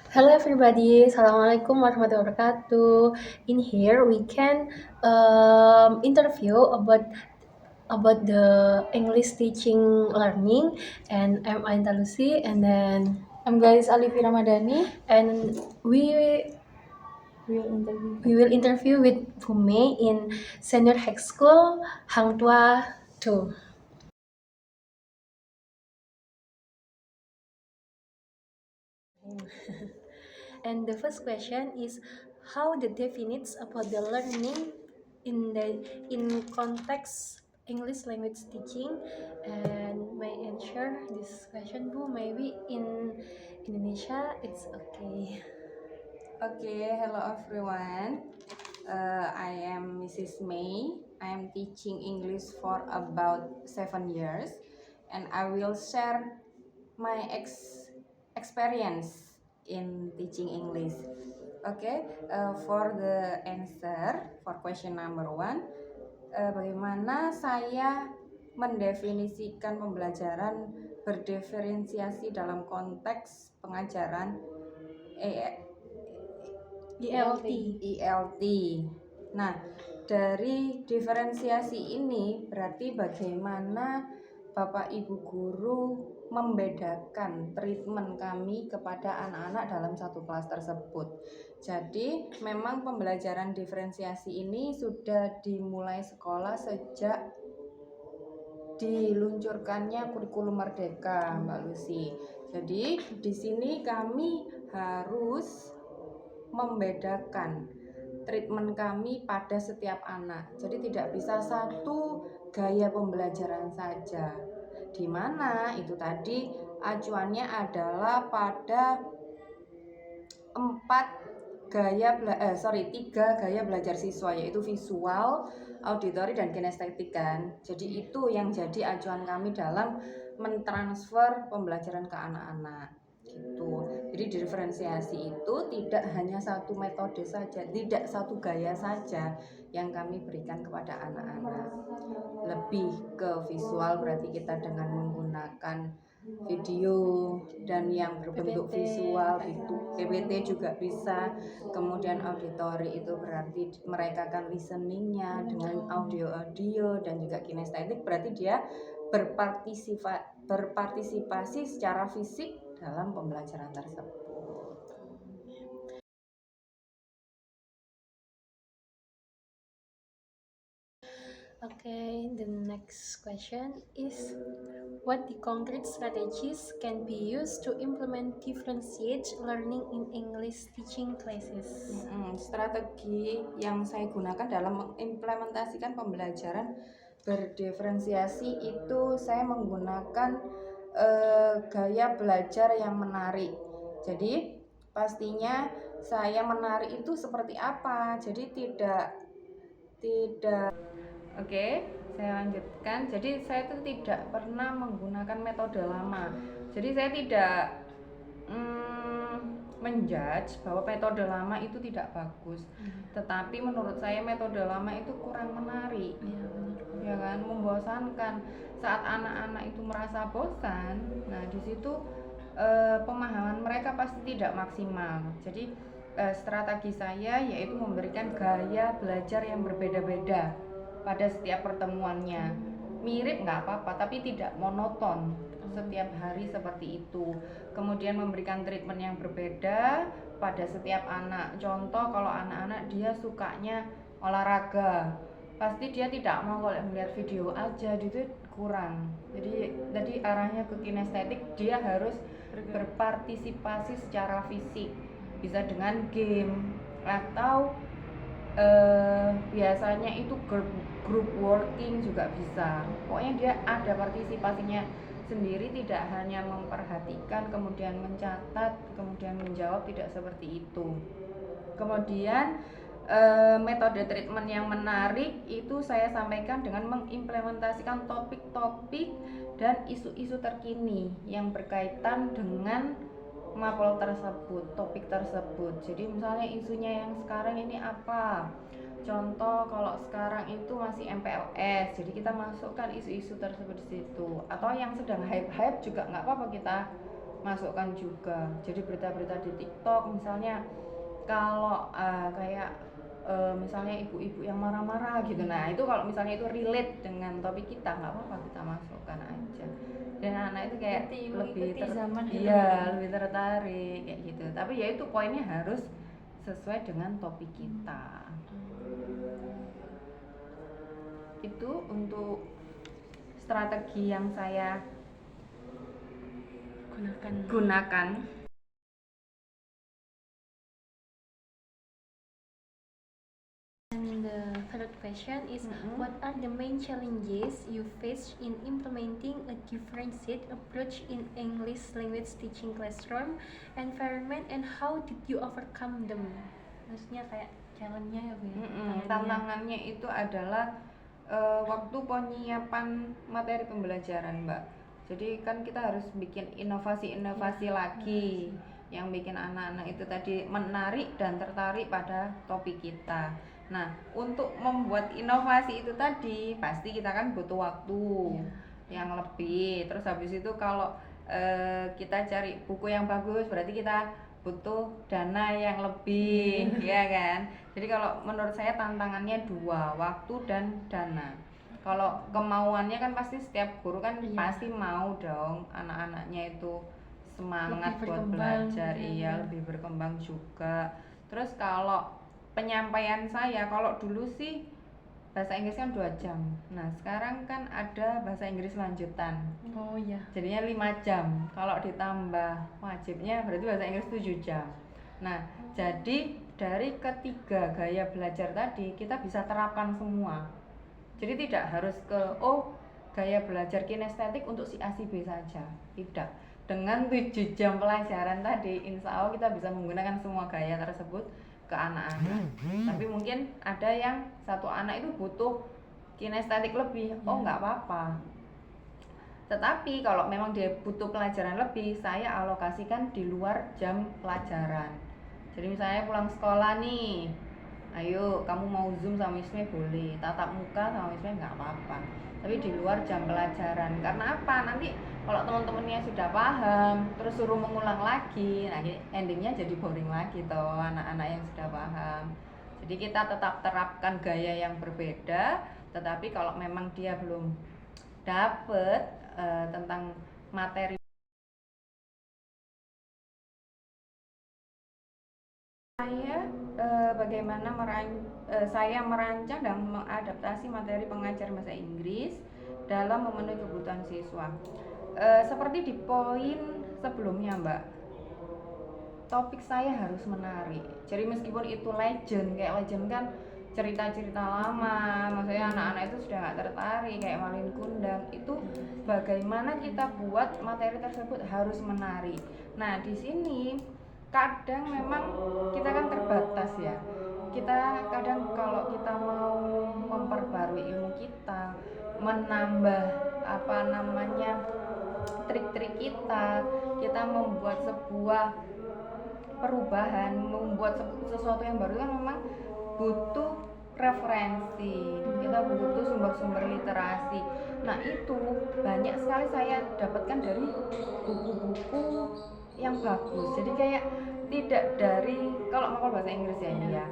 Hello everybody, Assalamualaikum warahmatullahi wabarakatuh. In here we can interview about the English teaching learning, and I'm Ainta Lucy, and then I'm Galis Alifi Ramadhani. and we we will interview with Fume in Senior High School Hang Tuah 2. And the first question is how the definites about the learning in context English language teaching, and my answer this question Bu maybe in Indonesia it's okay. Okay, hello everyone. I am Mrs. May. I am teaching English for about 7 years, and I will share my experience in teaching English. Okay, for the answer for question number one, bagaimana saya mendefinisikan pembelajaran berdiferensiasi dalam konteks pengajaran ELT. ILT. Nah, dari diferensiasi ini berarti bagaimana Bapak Ibu guru membedakan treatment kami kepada anak-anak dalam satu kelas tersebut. Jadi, memang pembelajaran diferensiasi ini sudah dimulai sekolah sejak diluncurkannya kurikulum Merdeka, Mbak Lucy. Jadi, di sini kami harus membedakan treatment kami pada setiap anak. Jadi tidak bisa satu gaya pembelajaran saja. Di mana itu tadi acuannya adalah pada tiga gaya belajar siswa, yaitu visual, auditori, dan kinestetik kan. Jadi itu yang jadi acuan kami dalam mentransfer pembelajaran ke anak-anak gitu. Jadi diferensiasi itu tidak hanya satu metode saja, tidak satu gaya saja yang kami berikan kepada anak-anak. Lebih ke visual berarti kita dengan menggunakan video dan yang berbentuk visual itu PPT juga bisa. Kemudian auditori itu berarti mereka akan listeningnya dengan audio dan juga kinestetik berarti dia berpartisipasi secara fisik dalam pembelajaran tersebut. Okay, the next question is what the concrete strategies can be used to implement differentiate learning in English teaching classes? Strategi yang saya gunakan dalam mengimplementasikan pembelajaran berdiferensiasi itu saya menggunakan gaya belajar yang menarik. Jadi pastinya saya menarik itu seperti apa. Jadi tidak Oke, saya lanjutkan. Jadi saya itu tidak pernah menggunakan metode lama. Jadi saya tidak menjudge bahwa metode lama itu tidak bagus. Tetapi menurut saya metode lama itu kurang menarik. Ya kan, membosankan. Saat anak-anak itu merasa bosan, nah di situ pemahaman mereka pasti tidak maksimal. Jadi strategi saya yaitu memberikan gaya belajar yang berbeda-beda pada setiap pertemuannya. Mirip nggak apa-apa, tapi tidak monoton setiap hari seperti itu. Kemudian memberikan treatment yang berbeda pada setiap anak. Contoh kalau anak-anak dia sukanya olahraga, pasti dia tidak mau kalau melihat video aja, itu kurang. Jadi arahnya ke kinestetik, dia harus berpartisipasi secara fisik, bisa dengan game atau biasanya itu group working juga bisa. Pokoknya dia ada partisipasinya sendiri, tidak hanya memperhatikan kemudian mencatat kemudian menjawab, tidak seperti itu. Kemudian metode treatment yang menarik itu saya sampaikan dengan mengimplementasikan topik-topik dan isu-isu terkini yang berkaitan dengan mapel tersebut, topik tersebut. Jadi misalnya isunya yang sekarang ini apa? Contoh kalau sekarang itu masih MPLS, jadi kita masukkan isu-isu tersebut di situ. Atau yang sedang hype-hype juga nggak apa-apa kita masukkan juga. Jadi berita-berita di TikTok misalnya, kalau kayak misalnya ibu-ibu yang marah-marah gitu, nah itu kalau misalnya itu relate dengan topik kita, nggak apa-apa kita masukkan aja, dan anak itu kayak lebih zaman gitu. iya, lebih tertarik kayak gitu. Tapi ya itu poinnya harus sesuai dengan topik kita. Itu untuk strategi yang saya gunakan. And the third question is, what are the main challenges you face in implementing a differentiated approach in English language teaching classroom environment, and how did you overcome them? Maksudnya kayak challenge-nya ya Bu ya? Tantangannya itu adalah waktu penyiapan materi pembelajaran, Mbak. Jadi kan kita harus bikin inovasi-inovasi lagi yang bikin anak-anak itu tadi menarik dan tertarik pada topik kita. Nah, untuk membuat inovasi itu tadi pasti kita kan butuh waktu yang lebih. Terus habis itu kalau kita cari buku yang bagus, berarti kita butuh dana yang lebih, ya kan? Jadi kalau menurut saya tantangannya dua, waktu dan dana. Kalau kemauannya kan pasti setiap guru kan pasti mau dong anak-anaknya itu semangat buat belajar, lebih berkembang juga. Terus kalau penyampaian saya, kalau dulu sih bahasa Inggris kan 2 jam. Nah, sekarang kan ada bahasa Inggris lanjutan. Oh iya. Jadinya 5 jam. Kalau ditambah wajibnya berarti bahasa Inggris 7 jam. Nah, jadi dari ketiga gaya belajar tadi kita bisa terapkan semua. Jadi tidak harus ke gaya belajar kinestetik untuk si A si B saja. Tidak. Dengan 7 jam pelajaran tadi, insya Allah kita bisa menggunakan semua gaya tersebut ke anak-anak. Tapi mungkin ada yang satu anak itu butuh kinestetik lebih, nggak apa-apa. Tetapi kalau memang dia butuh pelajaran lebih, saya alokasikan di luar jam pelajaran. Jadi misalnya pulang sekolah nih, ayo kamu mau zoom sama Isme boleh, tatap muka sama Isme nggak apa-apa, tapi di luar jam pelajaran. Karena apa? Nanti kalau teman-temannya sudah paham terus suruh mengulang lagi, nah endingnya jadi boring lagi toh anak-anak yang sudah paham. Jadi kita tetap terapkan gaya yang berbeda, tetapi kalau memang dia belum dapet tentang materi, saya bagaimana saya merancang dan mengadaptasi materi pengajar bahasa Inggris dalam memenuhi kebutuhan siswa. Seperti di poin sebelumnya, Mbak, topik saya harus menarik. Jadi meskipun itu legend, kayak legend kan cerita-cerita lama, maksudnya anak-anak itu sudah nggak tertarik, kayak Malin Kundang. Itu bagaimana kita buat materi tersebut harus menarik. Nah, di sini kadang memang kita kan terbatas ya. Kita kadang kalau kita mau memperbarui ilmu kita, menambah trik-trik kita membuat sebuah perubahan, membuat sesuatu yang baru kan memang butuh referensi, kita butuh sumber-sumber literasi. Nah, itu banyak sekali saya dapatkan dari buku-buku yang bagus. Jadi kayak tidak dari, kalau mau bahasa Inggris ya ini ya,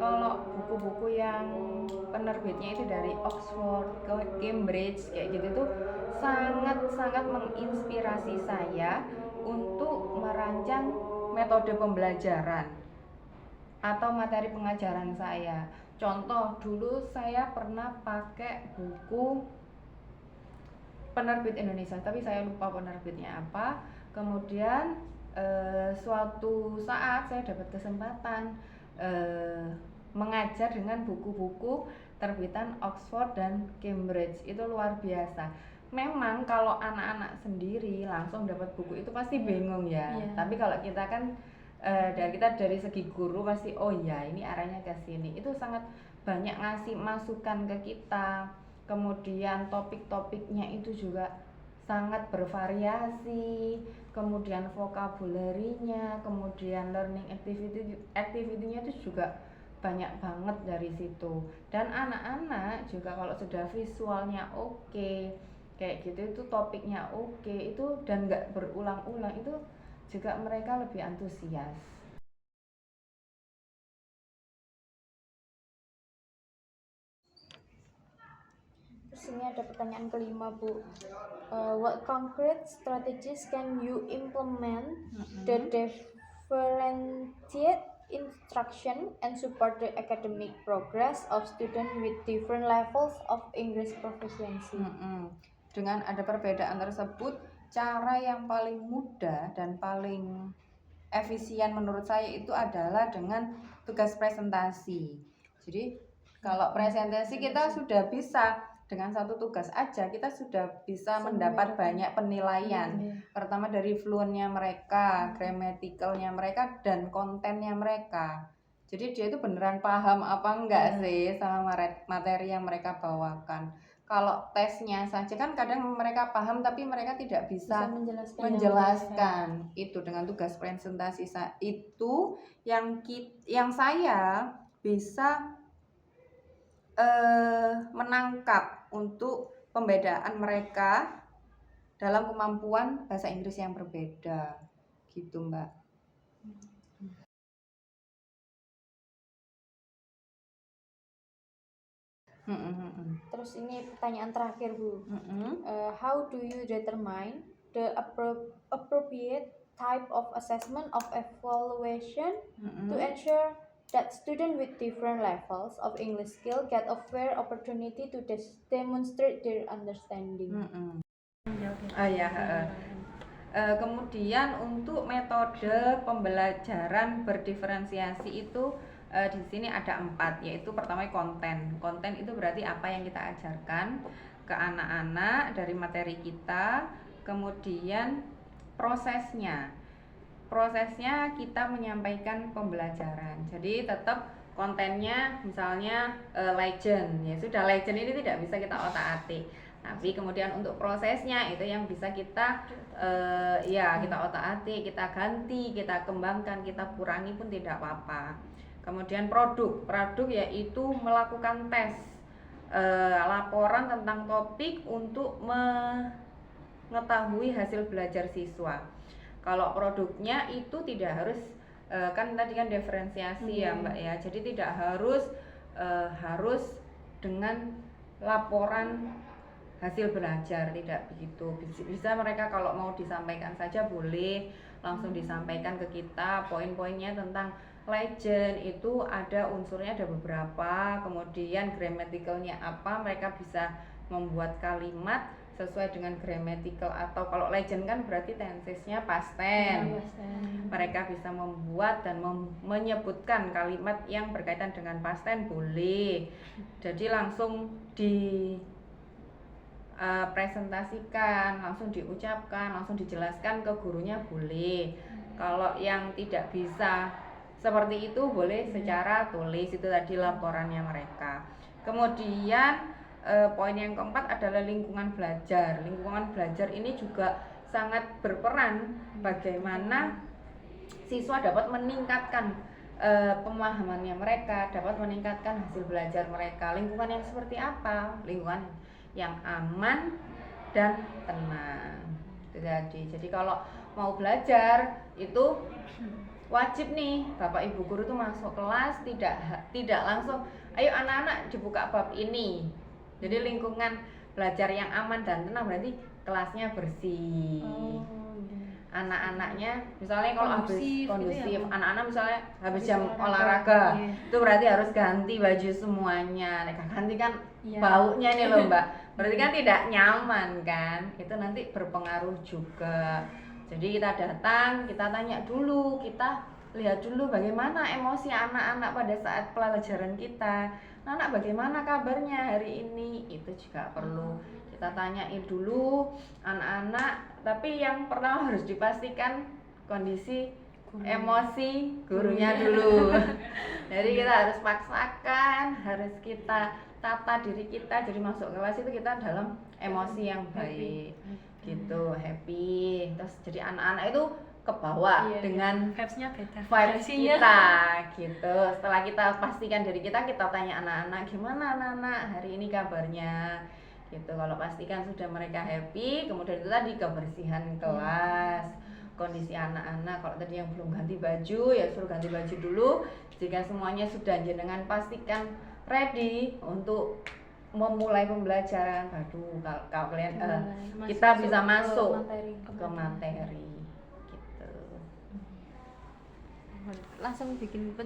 kalau buku-buku yang penerbitnya itu dari Oxford ke Cambridge kayak gitu tuh sangat-sangat menginspirasi saya untuk merancang metode pembelajaran atau materi pengajaran saya. Contoh, dulu saya pernah pakai buku penerbit Indonesia, tapi saya lupa penerbitnya apa. Kemudian suatu saat saya dapat kesempatan mengajar dengan buku-buku terbitan Oxford dan Cambridge. Itu luar biasa. Memang kalau anak-anak sendiri langsung dapat buku itu pasti bingung ya. Tapi kalau kita kan dari segi guru pasti ini arahnya ke sini. Itu sangat banyak ngasih masukan ke kita. Kemudian topik-topiknya itu juga sangat bervariasi, kemudian vocabulary-nya, kemudian learning activity-nya itu juga banyak banget dari situ. Dan anak-anak juga kalau sudah visualnya oke, kayak gitu, itu topiknya oke, itu dan nggak berulang-ulang, itu juga mereka lebih antusias. Terus ini ada pertanyaan kelima, Bu. What concrete strategies can you implement to differentiate instruction and support the academic progress of students with different levels of English proficiency? Dengan ada perbedaan tersebut, cara yang paling mudah dan paling efisien menurut saya itu adalah dengan tugas presentasi. Jadi kalau presentasi kita sudah bisa dengan satu tugas aja, kita sudah bisa mendapat banyak penilaian. Pertama dari fluentnya mereka, gramaticalnya mereka, dan kontennya mereka. Jadi dia itu beneran paham apa enggak sih sama materi yang mereka bawakan. Kalau tesnya saja kan kadang mereka paham tapi mereka tidak bisa menjelaskan. Itu dengan tugas presentasi itu yang saya bisa menangkap untuk pembedaan mereka dalam kemampuan bahasa Inggris yang berbeda, gitu Mbak. Terus ini pertanyaan terakhir, Bu. How do you determine the appropriate type of assessment of evaluation to ensure that students with different levels of English skill get a fair opportunity to demonstrate their understanding? Kemudian untuk metode pembelajaran berdiferensiasi itu di sini ada 4, yaitu pertama konten. Konten itu berarti apa yang kita ajarkan ke anak-anak dari materi kita. Kemudian prosesnya kita menyampaikan pembelajaran. Jadi tetap kontennya misalnya legend, ya sudah, legend ini tidak bisa kita otak-atik. Tapi kemudian untuk prosesnya itu yang bisa kita kita otak-atik, kita ganti, kita kembangkan, kita kurangi pun tidak apa-apa. Kemudian produk yaitu melakukan tes, laporan tentang topik untuk mengetahui hasil belajar siswa. Kalau produknya itu tidak harus kan tadi kan diferensiasi ya Mbak ya, jadi tidak harus dengan laporan hasil belajar, tidak begitu. Bisa mereka kalau mau disampaikan saja boleh langsung disampaikan ke kita. Poin-poinnya tentang legend itu ada unsurnya, ada beberapa, kemudian gramaticalnya apa, mereka bisa membuat kalimat sesuai dengan grammatical, atau kalau legend kan berarti tensesnya past tense. Mereka bisa membuat dan menyebutkan kalimat yang berkaitan dengan past tense boleh. Jadi langsung presentasikan, langsung diucapkan, langsung dijelaskan ke gurunya boleh. Kalau yang tidak bisa seperti itu boleh secara tulis, itu tadi laporannya mereka. Kemudian poin yang keempat adalah lingkungan belajar. Lingkungan belajar ini juga sangat berperan bagaimana siswa dapat meningkatkan pemahamannya mereka, dapat meningkatkan hasil belajar mereka. Lingkungan yang seperti apa? Lingkungan yang aman dan tenang. Itu tadi. Jadi kalau mau belajar itu wajib nih Bapak Ibu guru tuh masuk kelas tidak langsung ayo anak-anak dibuka bab ini. Jadi lingkungan belajar yang aman dan tenang berarti kelasnya bersih. Anak-anaknya misalnya kalau habis kondusif, anak-anak misalnya habis jam olahraga, itu berarti harus ganti baju semuanya. Ganti kan baunya nih loh Mbak, berarti kan tidak nyaman kan, itu nanti berpengaruh juga. Jadi kita datang, kita tanya dulu, kita lihat dulu bagaimana emosi anak-anak pada saat pelajaran kita. Anak bagaimana kabarnya hari ini, itu juga perlu kita tanyain dulu anak-anak. Tapi yang pertama harus dipastikan kondisi emosi gurunya dulu. Jadi kita harus paksakan, harus kita tata diri kita, jadi masuk kelas itu kita dalam emosi yang baik, gitu, happy. Terus jadi anak-anak itu ke bawah dengan vibes-nya beda, vibes kita gitu. Setelah kita pastikan diri kita tanya anak-anak, gimana anak-anak hari ini kabarnya gitu. Kalau pastikan sudah mereka happy, kemudian itu tadi kebersihan kelas, kondisi anak-anak. Kalau tadi yang belum ganti baju ya suruh ganti baju dulu. Jika semuanya sudah, jenengan pastikan ready untuk memulai pembelajaran. Aduh, kalau kalian kita bisa masuk ke materi gitu. Langsung bikin